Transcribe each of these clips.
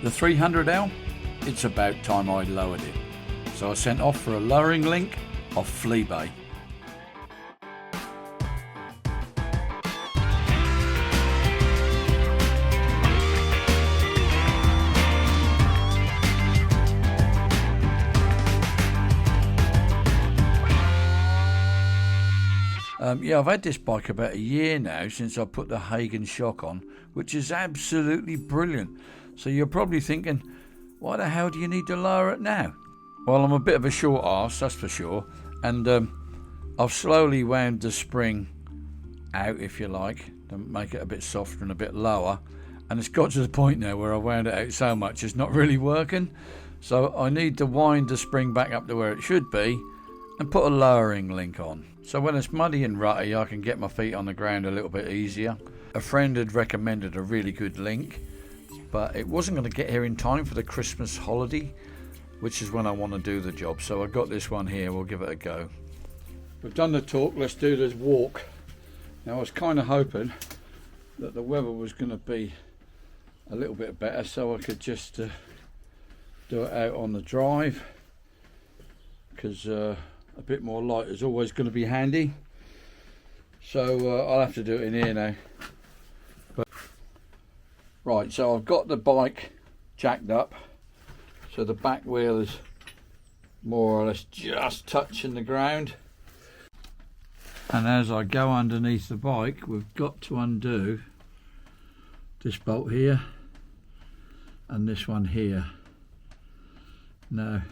the 300L, it's about time I lowered it. So I sent off for a lowering link off Fleabay. Yeah, I've had this bike about a year now since I put the Hagen shock on, which is absolutely brilliant. So you're probably thinking, why the hell do you need to lower it now? Well, I'm a bit of a short arse, that's for sure, and I've slowly wound the spring out, if you like, to make it a bit softer and a bit lower, and it's got to the point now where I wound it out so much it's not really working. So I need to wind the spring back up to where it should be and put a lowering link on. So when it's muddy and rutty, I can get my feet on the ground a little bit easier. A friend had recommended a really good link, but it wasn't going to get here in time for the Christmas holiday, which is when I want to do the job. So I got this one here, we'll give it a go. We've done the talk, let's do this walk. Now I was kind of hoping that the weather was going to be a little bit better so I could just do it out on the drive, because a bit more light is always going to be handy. So I'll have to do it in here now. Right, so I've got the bike jacked up, so the back wheel is more or less just touching the ground. And as I go underneath the bike, we've got to undo this bolt here and this one here. Now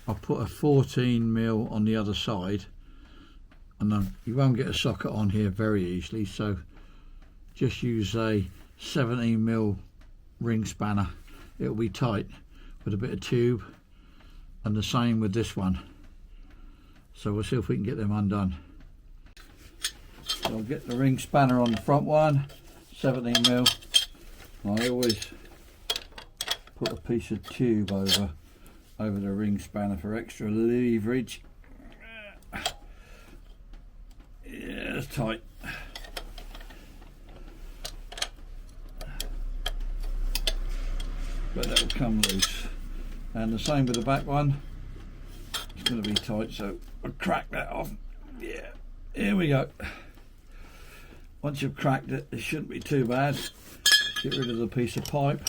I'll put a 14mm on the other side, and you won't get a socket on here very easily, so just use a 17mm ring spanner. It'll be tight with a bit of tube, and the same with this one. So we'll see if we can get them undone. So I'll get the ring spanner on the front one, 17mm. I always put a piece of tube over the ring spanner for extra leverage. Yeah, it's tight. But that'll come loose. And the same with the back one. It's going to be tight, so I'll crack that off. Yeah, here we go. Once you've cracked it, it shouldn't be too bad. Get rid of the piece of pipe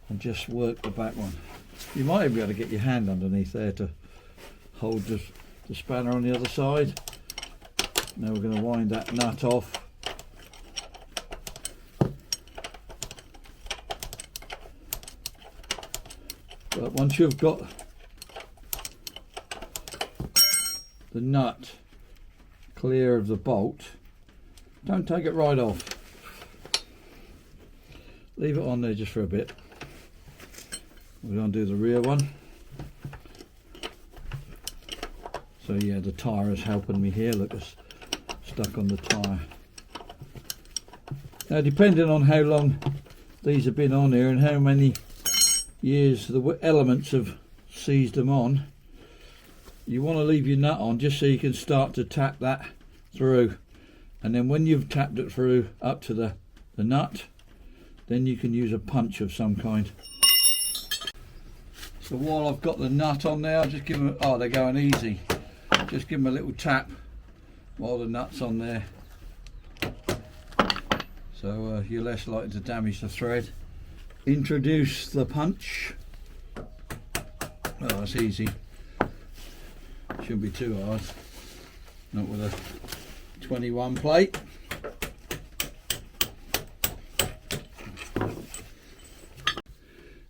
and just work the back one. You might even be able to get your hand underneath there to hold the spanner on the other side. Now we're going to wind that nut off. But once you've got the nut clear of the bolt, don't take it right off. Leave it on there just for a bit. We're going to do the rear one. So yeah, the tyre is helping me here. Look, it's stuck on the tyre. Now, depending on how long these have been on here and how many years the elements have seized them on, you want to leave your nut on just so you can start to tap that through. And then when you've tapped it through up to the nut, then you can use a punch of some kind. So while I've got the nut on there, I'll just give them, oh, they're going easy. Just give them a little tap while the nut's on there. So you're less likely to damage the thread. Introduce the punch. Oh, that's easy. Shouldn't be too hard. Not with a 21 plate.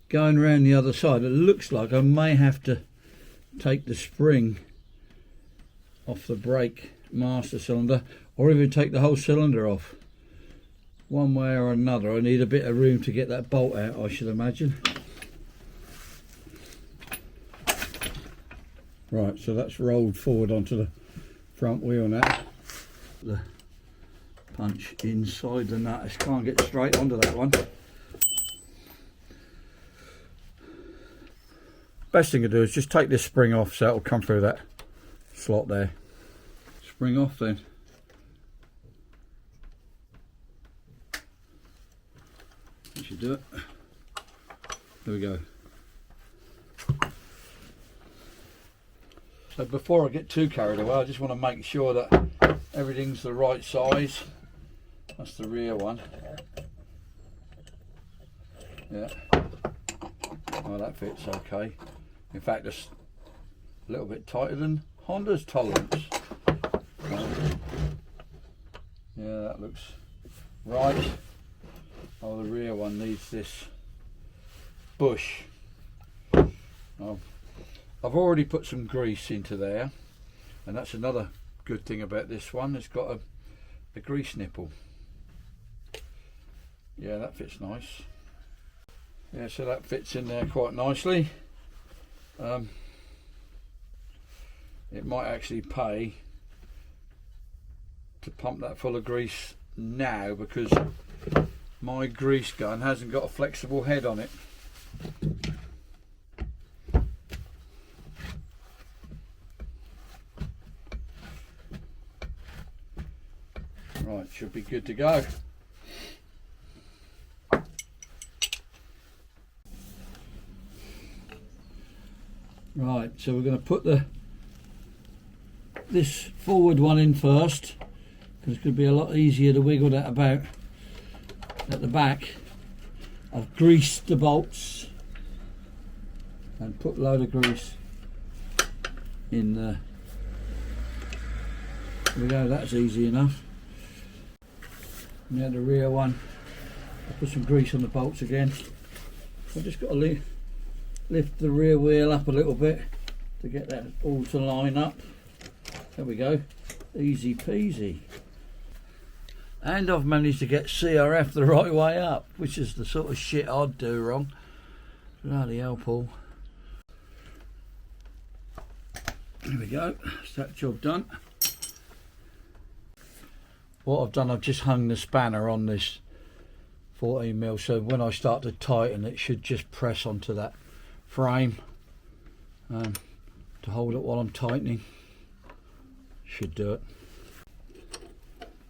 Going around the other side, it looks like I may have to take the spring off the brake master cylinder, or even take the whole cylinder off. One way or another, I need a bit of room to get that bolt out, I should imagine. Right, so that's rolled forward onto the front wheel now. The punch inside the nut, I just can't get straight onto that one. Best thing to do is just take this spring off so it'll come through that slot there. Spring off then. That should do it. There we go. So before I get too carried away, I just want to make sure that everything's the right size. That's the rear one. Yeah. Oh, that fits okay. In fact, it's a little bit tighter than Honda's tolerance. Yeah, that looks right. Oh, the rear one needs this bush. Oh, I've already put some grease into there, and that's another good thing about this one. It's got a grease nipple. Yeah, that fits nice. Yeah, so that fits in there quite nicely. It might actually pay to pump that full of grease now, because my grease gun hasn't got a flexible head on it. Right, should be good to go. Right, so we're going to put this forward one in first, because it's going to be a lot easier to wiggle that about at the back. I've greased the bolts and put a load of grease in there. There we go, that's easy enough. Now the rear one, I put some grease on the bolts again. I've just got to lift the rear wheel up a little bit to get that all to line up. There we go, easy peasy. And I've managed to get CRF the right way up, which is the sort of shit I'd do wrong. Bloody hell, Paul. There we go, that's that job done. What I've done, I've just hung the spanner on this 14mm, so when I start to tighten it should just press onto that frame to hold it while I'm tightening. Should do it.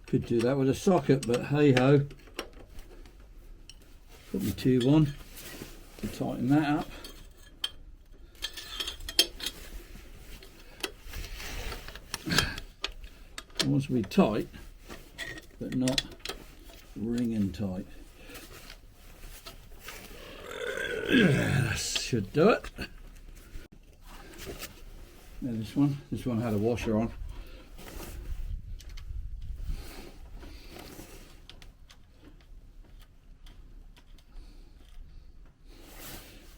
Could do that with a socket, but hey ho. Put my tube on to tighten that up. It wants to be tight, but not ringing tight. That should do it. Now this one had a washer on.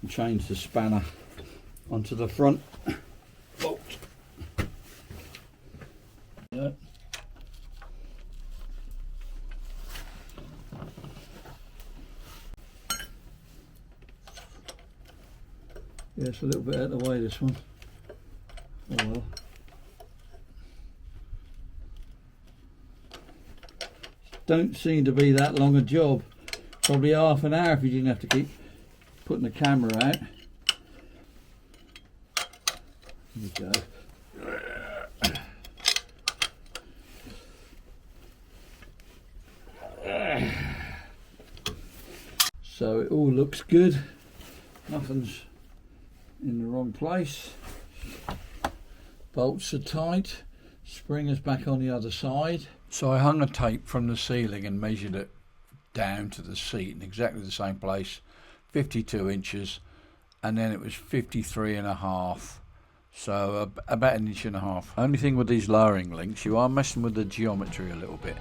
And change the spanner onto the front bolt. Yeah. Yeah, it's a little bit out of the way, this one. Oh well. Don't seem to be that long a job. Probably half an hour if you didn't have to keep putting the camera out. There we go. So it all looks good. Nothing's in the wrong place. Bolts are tight. Spring is back on the other side. So I hung a tape from the ceiling and measured it down to the seat in exactly the same place, 52 inches, and then it was 53.5, so about 1.5 inches. Only thing with these lowering links, you are messing with the geometry a little bit,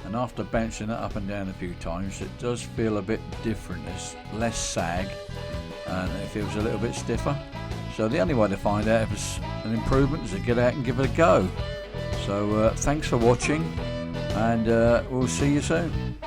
and after bouncing it up and down a few times, it does feel a bit different. There's less sag and it feels a little bit stiffer. So the only way to find out if it's an improvement is to get out and give it a go. So thanks for watching, and we'll see you soon.